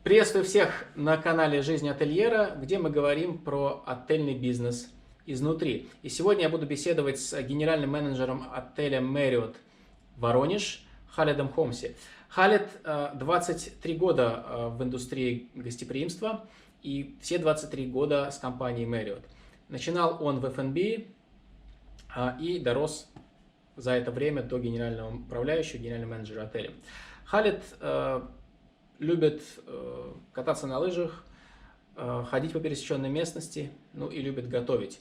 Приветствую всех на канале «Жизнь отельера», где мы говорим про отельный бизнес изнутри. И сегодня я буду беседовать с генеральным менеджером отеля Marriott Voronezh Халедом Хомси. Халед 23 года в индустрии гостеприимства и все 23 года с компанией Marriott. Начинал он в F&B и дорос за это время до генерального управляющего, генерального менеджера отеля. Халед любит кататься на лыжах, ходить по пересеченной местности, ну и любит готовить.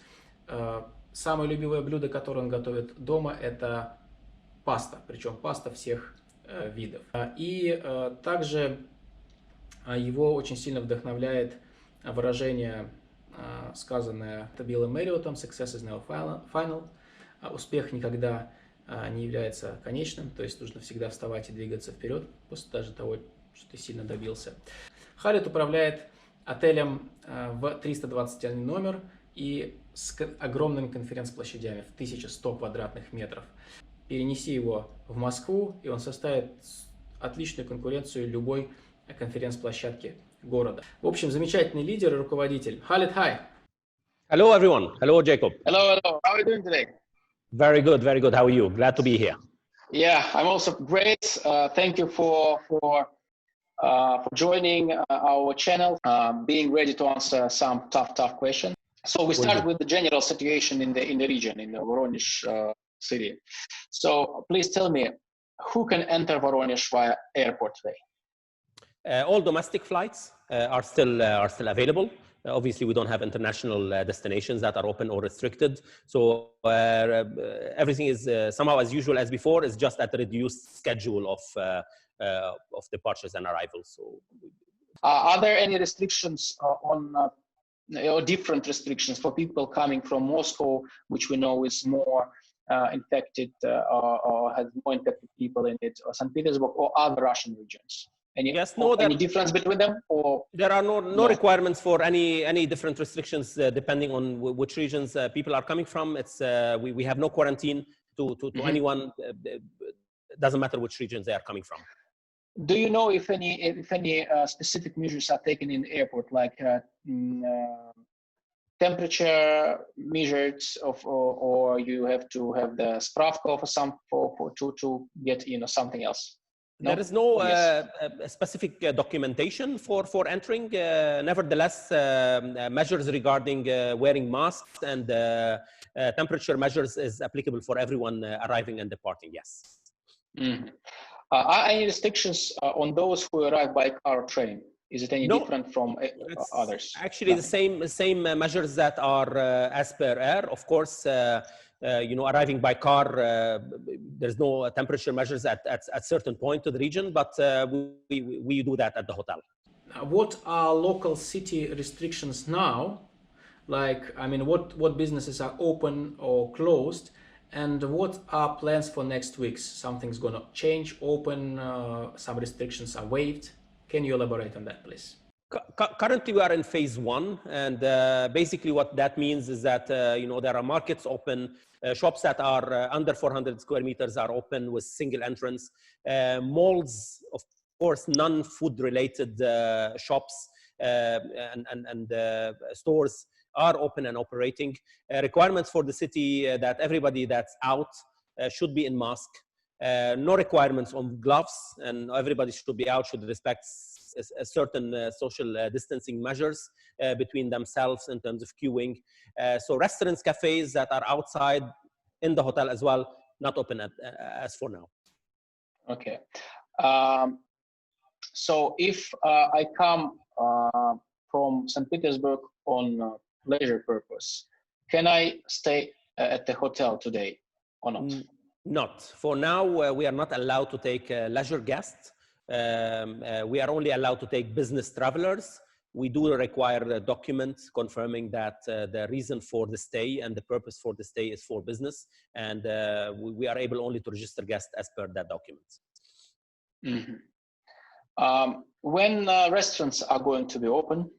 Самое любимое блюдо, которое он готовит дома, это паста, причем паста всех видов. И также его очень сильно вдохновляет выражение, сказанное Биллом Marriott'ом: «Success is never final». Успех никогда не является конечным, то есть нужно всегда вставать и двигаться вперед после даже того, что ты сильно добился. Халед управляет отелем в 321 номер и с огромными конференц-площадями в 1100 квадратных метров. Перенеси его в Москву, и он составит отличную конкуренцию любой конференц-площадке города. В общем, замечательный лидер и руководитель. Халед, hi! Hello, everyone. Hello, Jacob. Hello. How are you doing today? Very good, very good. How are you? Glad to be here. Yeah, I'm also great. Thank you for joining our channel, being ready to answer some tough questions. So we start with the general situation in the region, in the Voronezh city. So please tell me, who can enter Voronezh via airport today? All domestic flights are still available. Obviously, we don't have international destinations that are open or restricted. So everything is somehow as usual as before. It's just at a reduced schedule of departures and arrivals. So, are there any restrictions or different restrictions for people coming from Moscow, which we know is more infected or has more infected people in it, or St. Petersburg or other Russian regions? Any difference between them? Or there are no requirements for any different restrictions depending on which regions people are coming from. It's we have no quarantine to anyone. Doesn't matter which regions they are coming from. Do you know if any specific measures are taken in the airport, like temperature measured, or you have to have the spravka for some to get in, or something else? No? There is no specific documentation for entering. Nevertheless, measures regarding wearing masks and temperature measures is applicable for everyone arriving and departing, yes. Mm-hmm. Are any restrictions on those who arrive by car or train? Is it any different from others? Actually, the same measures that are as per air. Of course, arriving by car, there's no temperature measures at certain point to the region, but we do that at the hotel. What are local city restrictions now? Like, I mean, what businesses are open or closed? And what are plans for next week? Something's going to change, open, some restrictions are waived. Can you elaborate on that, please? Currently, we are in phase 1, and basically what that means is that there are markets open, shops that are under 400 square meters are open with single entrance, malls, of course, non-food related shops and stores are open and operating. Requirements for the city that everybody that's out should be in mask. No requirements on gloves, and everybody should be out, should respect a certain social distancing measures between themselves in terms of queuing. So restaurants, cafes that are outside in the hotel as well, not open as for now. Okay. So if I come from St. Petersburg on leisure purpose, can I stay at the hotel today or not? Not. For now, we are not allowed to take leisure guests. We are only allowed to take business travelers. We do require documents confirming that the reason for the stay and the purpose for the stay is for business. And we are able only to register guests as per that document. Mm-hmm. When restaurants are going to be open?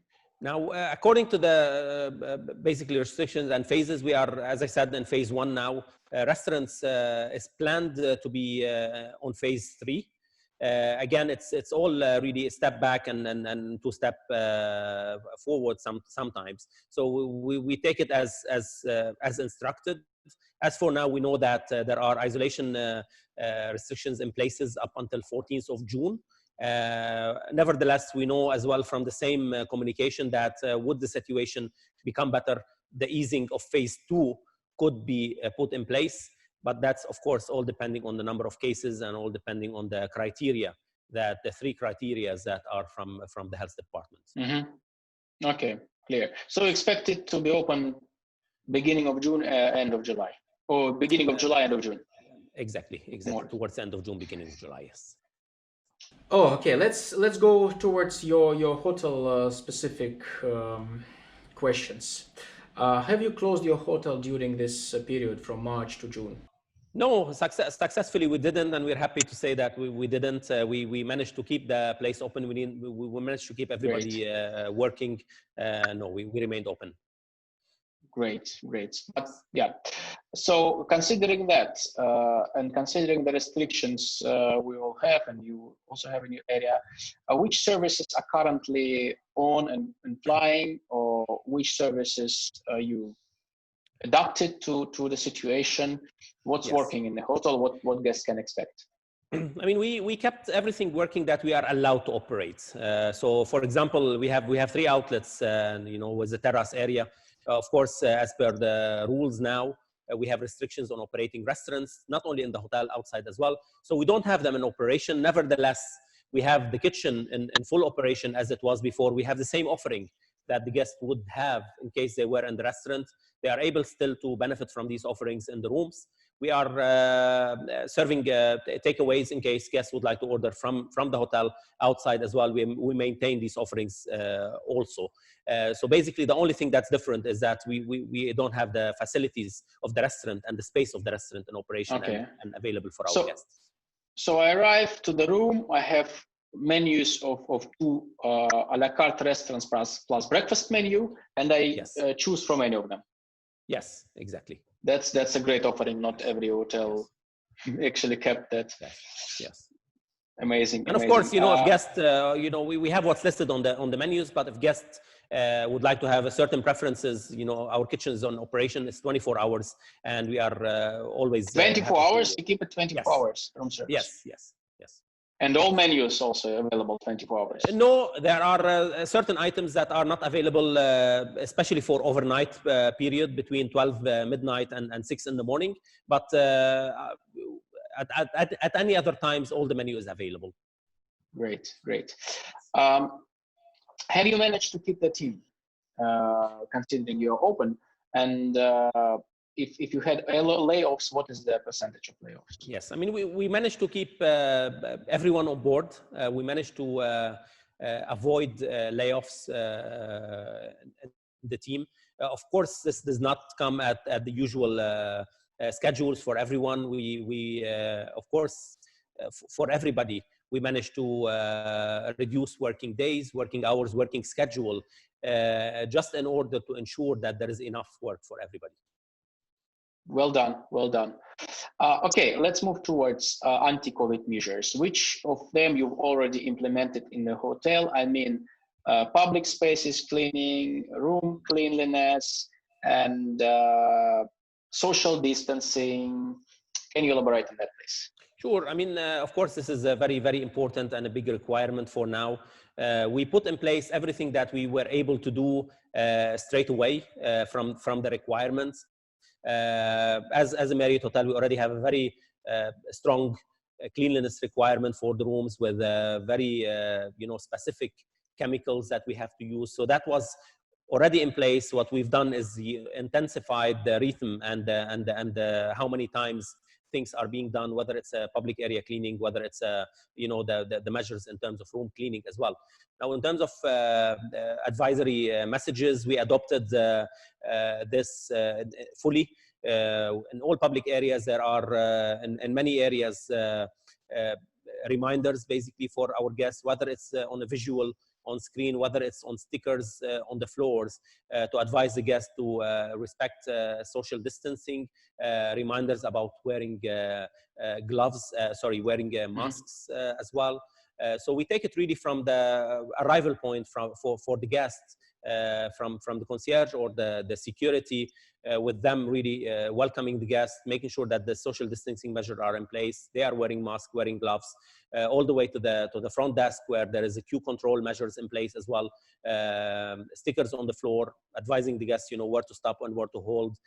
Now, according to the basically restrictions and phases, we are, as I said, in phase 1 now. Restaurants is planned to be on phase 3. Again, it's all really a step back and two step forward sometimes. So we take it as instructed. As for now, we know that there are isolation restrictions in places up until 14th of June. Nevertheless, we know as well from the same communication that would the situation become better, the easing of phase 2 could be put in place. But that's, of course, all depending on the number of cases and all depending on the criteria, that the 3 criteria that are from the health department. Mm-hmm. Okay, clear. So expect it to be open beginning of June, end of July, or beginning of July, end of June. Exactly. More. Towards the end of June, beginning of July, yes. Oh, okay. Let's go towards your hotel specific questions. Have you closed your hotel during this period from March to June? No, successfully we didn't, and we're happy to say that we didn't. We managed to keep the place open. We managed to keep everybody working. No, we remained open. Great. But yeah, so considering that and considering the restrictions we all have, and you also have in your area, which services are currently on and flying, or which services you adapted to the situation? What's working in the hotel? What guests can expect? I mean, we kept everything working that we are allowed to operate. So, for example, we have 3 outlets, with the terrace area. Of course, as per the rules now, we have restrictions on operating restaurants, not only in the hotel, outside as well. So we don't have them in operation. Nevertheless, we have the kitchen in full operation as it was before. We have the same offering that the guests would have in case they were in the restaurant. They are able still to benefit from these offerings in the rooms. We are serving takeaways in case guests would like to order from the hotel outside as well. We maintain these offerings also. So basically, the only thing that's different is that we don't have the facilities of the restaurant and the space of the restaurant in operation and available for our guests. So I arrive to the room. I have menus of 2 a la carte restaurants plus breakfast menu, and I choose from any of them. Yes, exactly. That's a great offering. Not every hotel actually kept that. Yes. Amazing. And of course, if guests, we have what's listed on the menus, but if guests would like to have a certain preferences, our kitchen is on operation. It's 24 hours, and we are always 24 hours. You keep it 24 hours room service. Yes. And all menus also available 24 hours. No, there are certain items that are not available, especially for overnight period between 12 midnight and 6 in the morning. But at any other times, all the menu is available. Great. Have you managed to keep the team, considering you're open? And if you had layoffs, what is the percentage of layoffs? Yes, I mean, we managed to keep everyone on board. We managed to avoid layoffs in the team. Of course, this does not come at the usual schedules for everyone. We of course, for everybody, we managed to reduce working days, working hours, working schedule, just in order to ensure that there is enough work for everybody. Well done. Okay, let's move towards anti-COVID measures. Which of them you've already implemented in the hotel? I mean, public spaces cleaning, room cleanliness, and social distancing. Can you elaborate on that, please? Sure. I mean, of course, this is a very, very important and a big requirement for now. We put in place everything that we were able to do straight away from the requirements. As a Marriott hotel, we already have a very strong cleanliness requirement for the rooms with very specific chemicals that we have to use. So that was already in place. What we've done is intensified the rhythm and how many times things are being done, whether it's a public area cleaning, whether it's the measures in terms of room cleaning as well. Now, in terms of advisory messages, we adopted this fully. In all public areas, there are, in many areas, reminders basically for our guests, whether it's on a visual on screen, whether it's on stickers on the floors to advise the guests to respect social distancing, reminders about wearing wearing masks as well. So we take it really from the arrival point for the guests, from the concierge or the security, with them really welcoming the guests, making sure that the social distancing measures are in place. They are wearing masks, wearing gloves, all the way to the front desk where there is a queue control measures in place as well. Stickers on the floor advising the guests, where to stop and where to hold,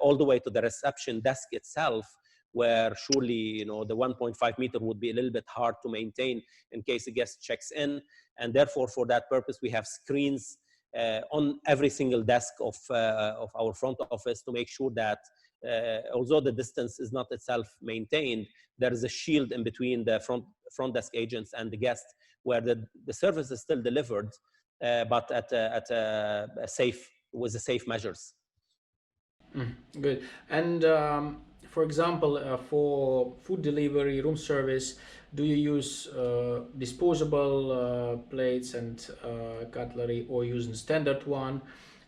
all the way to the reception desk itself, where surely, the 1.5 meter would be a little bit hard to maintain in case a guest checks in. And therefore, for that purpose, we have screens on every single desk of our front office to make sure that although the distance is not itself maintained, there is a shield in between the front desk agents and the guest, where the service is still delivered, but with the safe measures. Good. And for example, for food delivery, room service, do you use disposable plates and cutlery, or using standard one?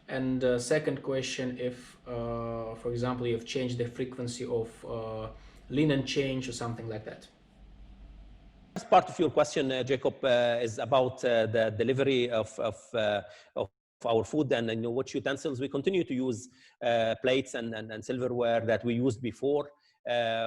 And second question, if, for example, you've changed the frequency of linen change or something like that? As part of your question, Jacob, is about the delivery of our food and which utensils. We continue to use plates and silverware that we used before.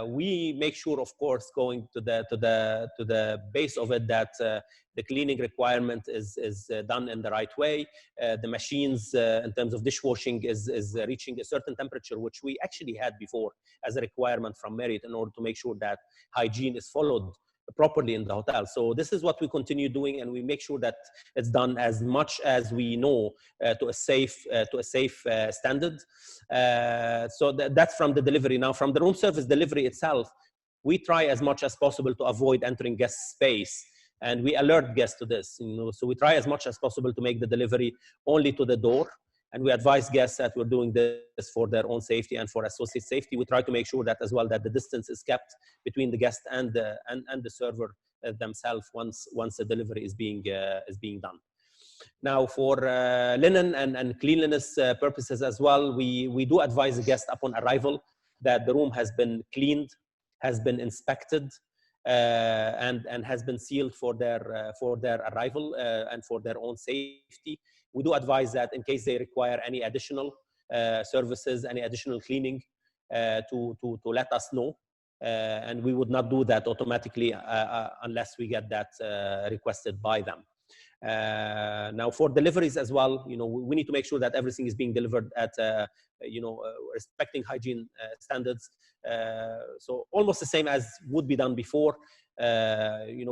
We make sure, of course, going to the base of it, that the cleaning requirement is done in the right way. The machines, in terms of dishwashing, is reaching a certain temperature, which we actually had before as a requirement from Marriott, in order to make sure that hygiene is followed properly in the hotel. So this is what we continue doing, and we make sure that it's done as much as we know to a safe standard. So that's from the delivery. Now, from the room service delivery itself, we try as much as possible to avoid entering guest space, and we alert guests to this. So we try as much as possible to make the delivery only to the door. And we advise guests that we're doing this for their own safety and for associate safety. We try to make sure that as well, that the distance is kept between the guest and the server themselves once the delivery is being done. Now, for linen and cleanliness purposes as well, we do advise the guest upon arrival that the room has been cleaned, has been inspected, and has been sealed for their arrival and for their own safety. We do advise that in case they require any additional services, any additional cleaning, to let us know, and we would not do that automatically unless we get that requested by them. Now, for deliveries as well, we need to make sure that everything is being delivered at respecting hygiene standards. So almost the same as would be done before.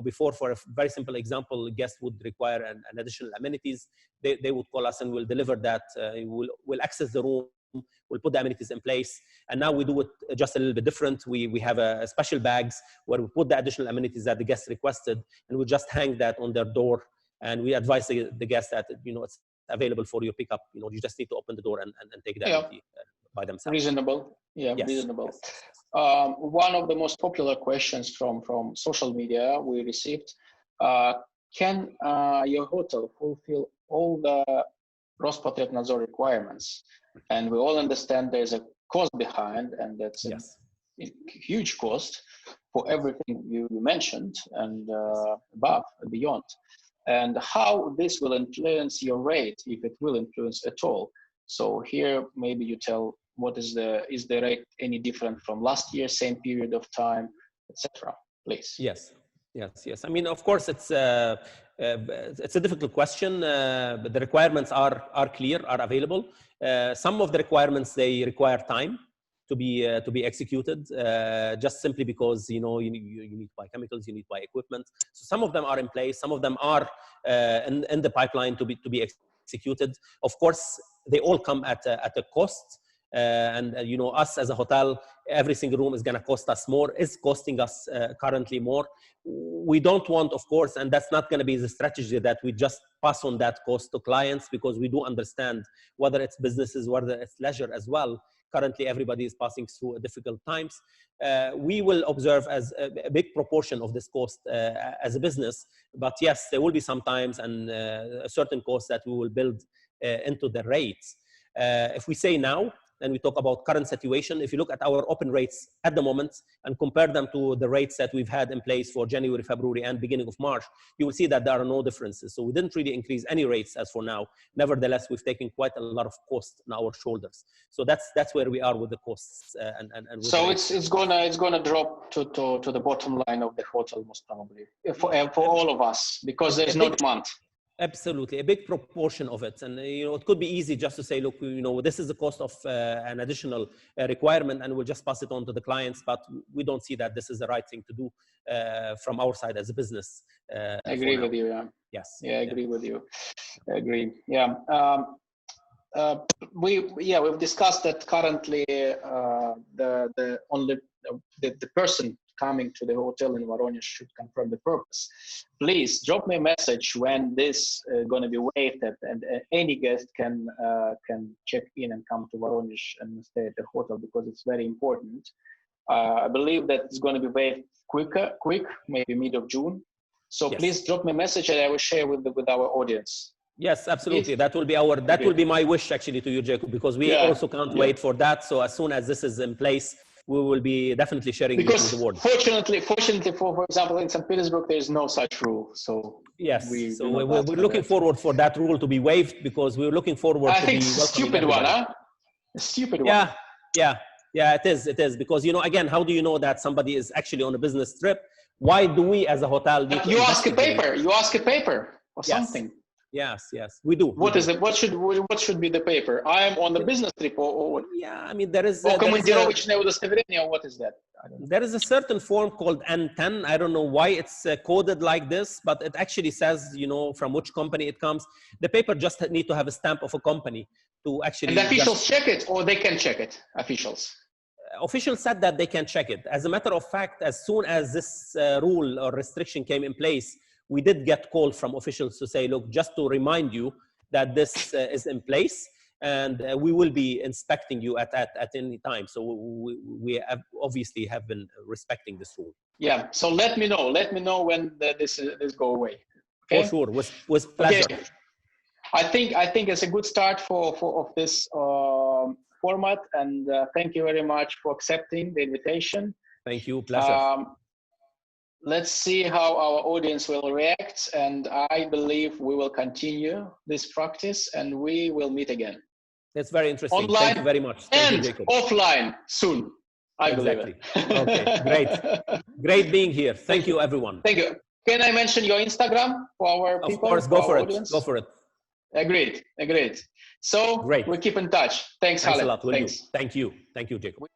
Before, for a very simple example, guests would require an additional amenities. They would call us and we'll deliver that. We'll access the room, we'll put the amenities in place. And now we do it just a little bit different. We have a special bags where we put the additional amenities that the guests requested, and we just hang that on their door. And we advise the guests that, it's available for your pickup. You just need to open the door and take the amenity by themselves. Reasonable. Yeah, yes. Reasonable. Yes. One of the most popular questions from social media we received, can your hotel fulfill all the Rospotrebnadzor requirements? And we all understand there's a cost behind, and that's a huge cost for everything you mentioned and above and beyond. And how this will influence your rate, if it will influence at all. So here, maybe you tell, is the rate any different from last year, same period of time, etc. Please. Yes. I mean, of course, it's a difficult question, but the requirements are clear, are available. Some of the requirements, they require time to be executed, just simply because you need to buy chemicals, you need to buy equipment. So some of them are in place, some of them are in the pipeline to be executed. Of course, they all come at a cost. And us as a hotel, every single room is going to cost us more, is costing us currently more. We don't want, of course, and that's not going to be the strategy, that we just pass on that cost to clients, because we do understand, whether it's businesses, whether it's leisure as well, Currently, everybody is passing through difficult times. We will observe as a big proportion of this cost as a business, but yes, there will be some times and a certain cost that we will build into the rates. If we say now, and we talk about current situation, if you look at our open rates at the moment and compare them to the rates that we've had in place for January, February, and beginning of March, you will see that there are no differences. So we didn't really increase any rates as for now. Nevertheless, we've taken quite a lot of cost on our shoulders. So that's where we are with the costs. So it's gonna drop to the bottom line of the hotel most probably for all of us, because there's no demand. Absolutely, a big proportion of it. And it could be easy just to say, look, this is the cost of an additional requirement, and we'll just pass it on to the clients. But we don't see that this is the right thing to do from our side as a business. I agree with you. Yeah. Yes. Yeah, I agree with you. I agree. Yeah. We've discussed that currently the person coming to the hotel in Voronezh should confirm the purpose. Please drop me a message when this is going to be waived, and any guest can check in and come to Voronezh and stay at the hotel, because it's very important. I believe that it's going to be waived quick, maybe mid of June. So yes, please drop me a message and I will share with our audience. Yes, absolutely. That will be my wish actually to you, Jacob, because we also can't wait for that. So as soon as this is in place, we will be definitely sharing it with the world. Fortunately, for example, in St. Petersburg, there is no such rule. So yes, we're looking forward for that rule to be waived, because we're looking forward. I think it's a stupid one, huh? A stupid one. Yeah, it is because again, how do you know that somebody is actually on a business trip? Why do we as a hotel need to ask a paper? You ask a paper or something. Yes, we do. What should be the paper? I am on the business trip or what? Yeah, I mean, there is what is that? There is a certain form called N10. I don't know why it's coded like this, but it actually says, from which company it comes. The paper just need to have a stamp of a company to actually. And the officials check it, or they can check it, officials? Officials said that they can check it. As a matter of fact, as soon as this rule or restriction came in place, we did get called from officials to say, look, just to remind you that this is in place, and we will be inspecting you at any time. So we obviously have been respecting this rule. Yeah. So let me know when this go away. Okay? For sure, with pleasure. Okay. I think it's a good start of this format, and thank you very much for accepting the invitation. Thank you. Pleasure. Let's see how our audience will react, and I believe we will continue this practice, and we will meet again. That's very interesting. Online, thank you very much. Thank you, Jacob. Offline soon. I believe it. Okay, great being here. Thank you, everyone. Thank you. Can I mention your Instagram for our people? Of course, go for it. Go for it. Agreed. So great. We keep in touch. Thanks, Haled. A lot. Thanks. Thank you, Jacob.